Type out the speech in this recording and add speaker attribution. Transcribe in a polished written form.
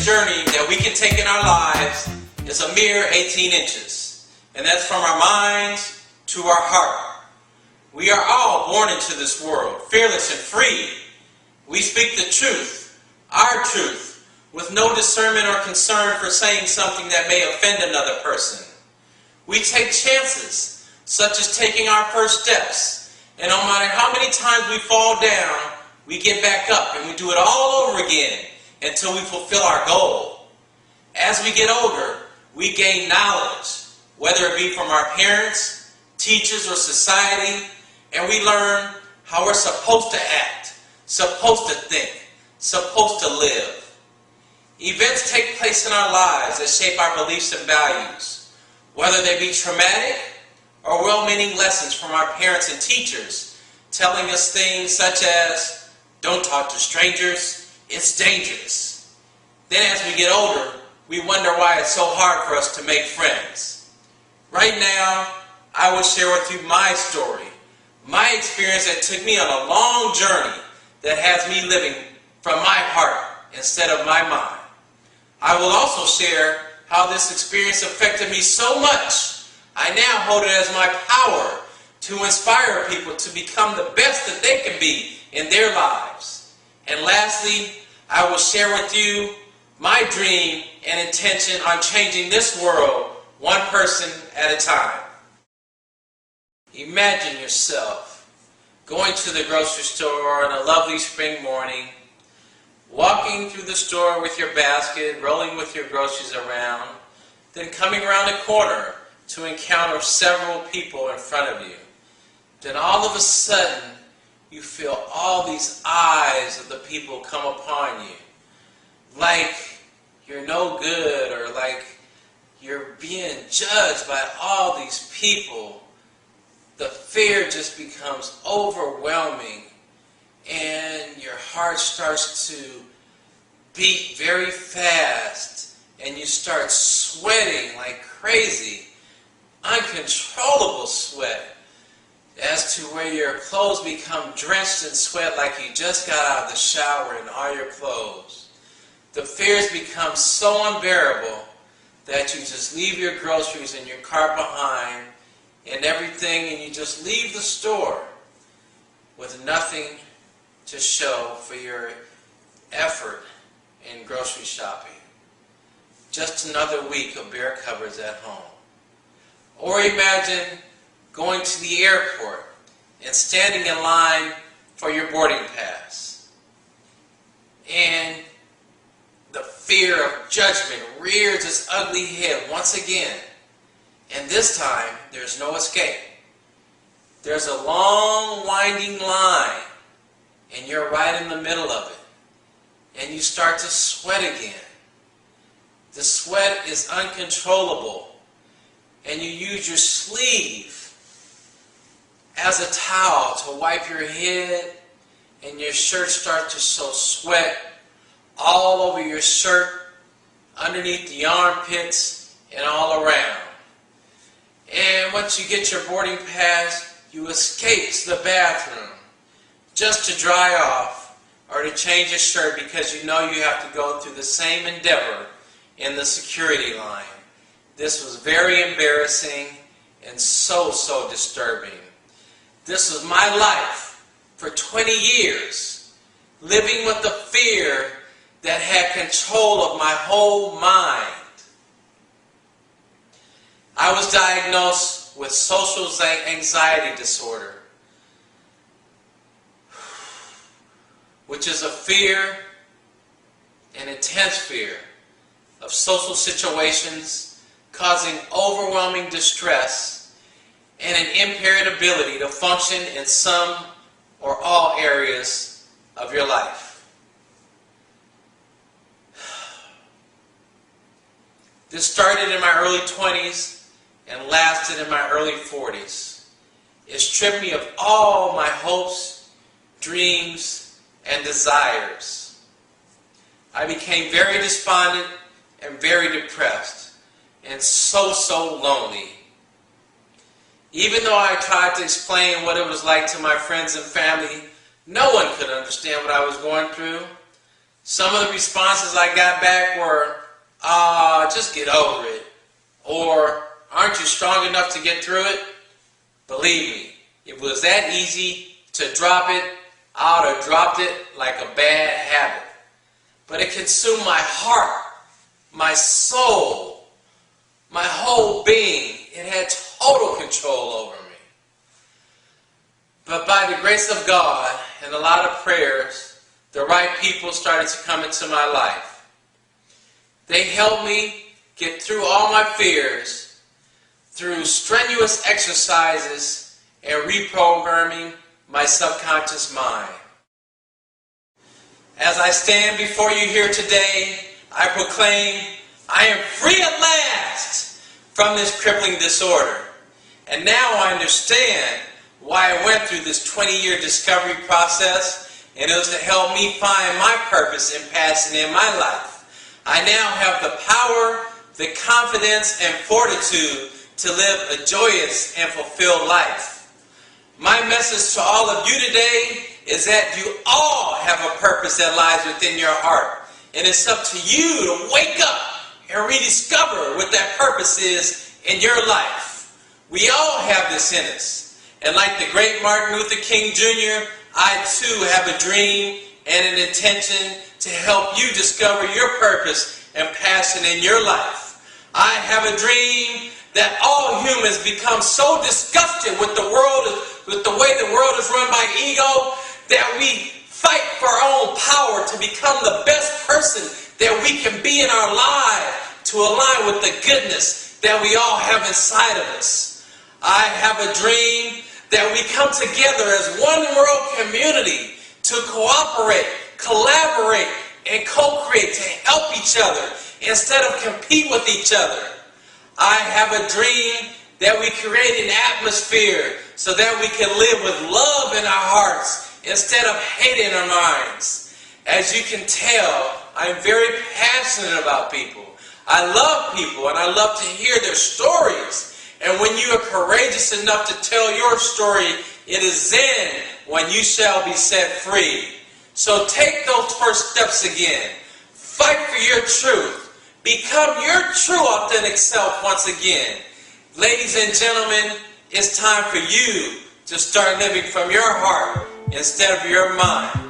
Speaker 1: journey that we can take in our lives is a mere 18 inches. And that's from our minds to our heart. We are all born into this world, fearless and free. We speak the truth, our truth, with no discernment or concern for saying something that may offend another person. We take chances, such as taking our first steps. And no matter how many times we fall down, we get back up and we do it all over again until we fulfill our goal. As we get older, we gain knowledge, whether it be from our parents, teachers, or society, and we learn how we're supposed to act, supposed to think, supposed to live. Events take place in our lives that shape our beliefs and values, whether they be traumatic or well-meaning lessons from our parents and teachers, telling us things such as, don't talk to strangers, it's dangerous. Then as we get older, we wonder why it's so hard for us to make friends. Right now, I will share with you my story, my experience that took me on a long journey that has me living from my heart instead of my mind. I will also share how this experience affected me so much, I now hold it as my power to inspire people to become the best that they can be in their lives. And lastly, I will share with you my dream and intention on changing this world one person at a time. Imagine yourself going to the grocery store on a lovely spring morning, walking through the store with your basket, rolling with your groceries around, then coming around a corner to encounter several people in front of you. Then all of a sudden, you feel all these eyes of the people come upon you, like you're no good or like you're being judged by all these people. The fear just becomes overwhelming and your heart starts to beat very fast and you start sweating like crazy, uncontrollable sweat, as to where your clothes become drenched in sweat like you just got out of the shower in all your clothes. The fears become so unbearable that you just leave your groceries in your car behind and everything, and you just leave the store with nothing to show for your effort in grocery shopping. Just another week of bare cupboards at home. Or imagine going to the airport and standing in line for your boarding pass. And the fear of judgment rears its ugly head once again. And this time, there's no escape. There's a long, winding line, and you're right in the middle of it. And you start to sweat again. The sweat is uncontrollable, and you use your sleeve as a towel to wipe your head, and your shirt starts to show sweat all over your shirt, underneath the armpits, and all around. And once you get your boarding pass, you escape to the bathroom just to dry off or to change your shirt because you know you have to go through the same endeavor in the security line. This was very embarrassing and so disturbing. This was my life for 20 years, living with the fear that had control of my whole mind. I was diagnosed with social anxiety disorder, which is a fear, an intense fear of social situations causing overwhelming distress and an impaired ability to function in some or all areas of your life. This started in my early 20s and lasted in my early 40s. It stripped me of all my hopes, dreams, and desires. I became very despondent and very depressed and so lonely. Even though I tried to explain what it was like to my friends and family, no one could understand what I was going through. Some of the responses I got back were, just get over it. Or, aren't you strong enough to get through it? Believe me, if it was that easy to drop it, I would have dropped it like a bad habit. But it consumed my heart, my soul, my whole being. It had total control over me. But by the grace of God and a lot of prayers, the right people started to come into my life. They helped me get through all my fears through strenuous exercises and reprogramming my subconscious mind. As I stand before you here today, I proclaim I am free at last from this crippling disorder. And now I understand why I went through this 20-year discovery process, and it was to help me find my purpose and passion in my life. I now have the power, the confidence, and fortitude to live a joyous and fulfilled life. My message to all of you today is that you all have a purpose that lies within your heart. And it's up to you to wake up and rediscover what that purpose is in your life. We all have this in us. And like the great Martin Luther King Jr., I too have a dream and an intention to help you discover your purpose and passion in your life. I have a dream that all humans become so disgusted with the way the world is run by ego, that we fight for our own power to become the best person that we can be in our lives, to align with the goodness that we all have inside of us. I have a dream that we come together as one world community to cooperate, collaborate, and co-create to help each other instead of compete with each other. I have a dream that we create an atmosphere so that we can live with love in our hearts instead of hate in our minds. As you can tell, I'm very passionate about people. I love people and I love to hear their stories. And when you are courageous enough to tell your story, it is then when you shall be set free. So take those first steps again. Fight for your truth. Become your true authentic self once again. Ladies and gentlemen, it's time for you to start living from your heart instead of your mind.